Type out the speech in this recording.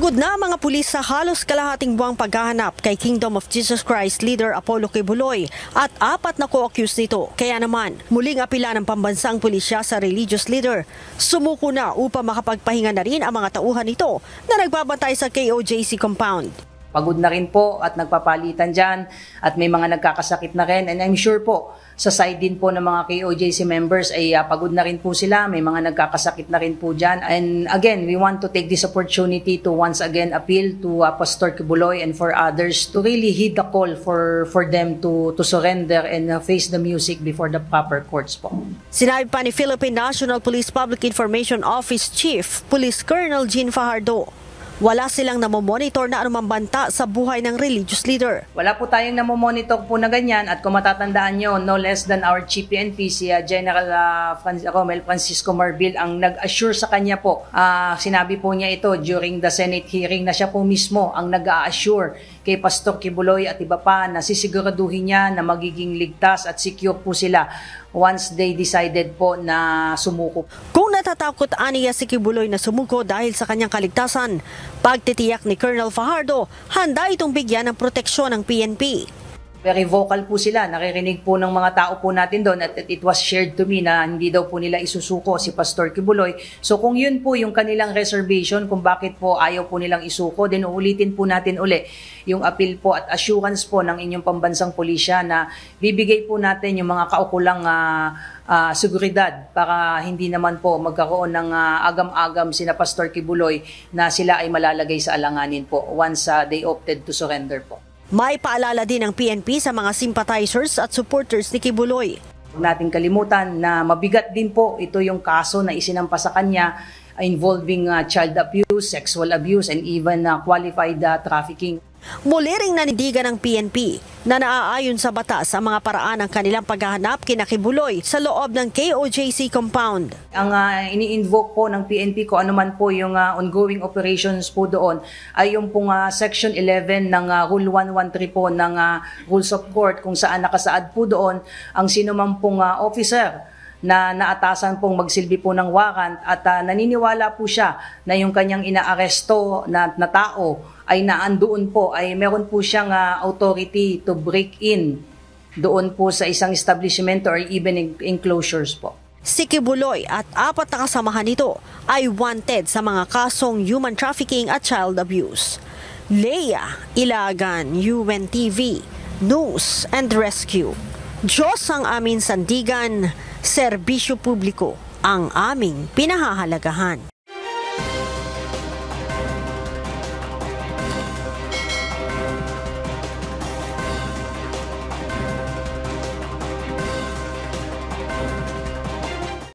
Pagod na ang mga pulis sa halos kalahating buwang paghahanap kay Kingdom of Jesus Christ leader Apollo Quiboloy at 4 na co-accused nito. Kaya naman, muling apila ng pambansang pulisya sa religious leader. Sumuko na upang makapagpahinga na rin ang mga tauhan nito na nagbabantay sa KOJC compound. Pagod na rin po at nagpapalitan dyan at may mga nagkakasakit na rin. And I'm sure po, sa side din po ng mga KOJC members ay pagod na rin po sila. May mga nagkakasakit na rin po dyan. And again, we want to take this opportunity to once again appeal to Pastor Quiboloy and for others to really heed the call for them to surrender and face the music before the proper courts po. Sinabi pa ni Philippine National Police Public Information Office Chief Police Colonel Jean Fajardo, wala silang namomonitor na anumang banta sa buhay ng religious leader. Wala po tayong namomonitor po na ganyan at kung matatandaan nyo, no less than our Chief PNP, si General Romel Francisco Marbil ang nag-assure sa kanya po. Sinabi po niya ito during the Senate hearing na siya po mismo ang nag-assure kay Pastor Quiboloy at iba pa na sisiguraduhin niya na magiging ligtas at secure po sila once they decided po na sumuko. Kung natatakot aniya si Quiboloy na sumuko dahil sa kanyang kaligtasan, pagtitiyak ni Colonel Fajardo, handa itong bigyan ng proteksyon ng PNP. Very vocal po sila, naririnig po ng mga tao po natin doon at it was shared to me na hindi daw po nila isusuko si Pastor Quiboloy. So kung yun po yung kanilang reservation kung bakit po ayaw po nilang isuko, then uulitin po natin uli yung appeal po at assurance po ng inyong pambansang pulisya na bibigay po natin yung mga kaukulang seguridad para hindi naman po magkaroon ng agam-agam sina Pastor Quiboloy na sila ay malalagay sa alanganin po once they opted to surrender po. May paalala din ng PNP sa mga sympathizers at supporters ni Quiboloy. Huwag natin kalimutan na mabigat din po ito yung kaso na isinampa sa kanya involving child abuse, sexual abuse, and even qualified trafficking. Muli ring nanindigan ng PNP na naaayon sa batas ang mga paraan ng kanilang paghahanap kina Quiboloy sa loob ng KOJC compound. Ang ini-invoke po ng PNP ko anuman po yung ongoing operations po doon ay yung pong Section 11 ng Rule 113 po ng Rules of Court kung saan nakasaad po doon ang sinuman pong officer na naatasan pong magsilbi po ng warrant at naniniwala po siya na yung kanyang inaaresto na tao ay naandoon po, ay meron po siyang authority to break in doon po sa isang establishment or even enclosures po. Si Quiboloy at 4 na kasamahan nito ay wanted sa mga kasong human trafficking at child abuse. Leia Ilagan, UNTV, News and Rescue. Diyos ang aming sandigan, serbisyo publiko ang aming pinahahalagahan.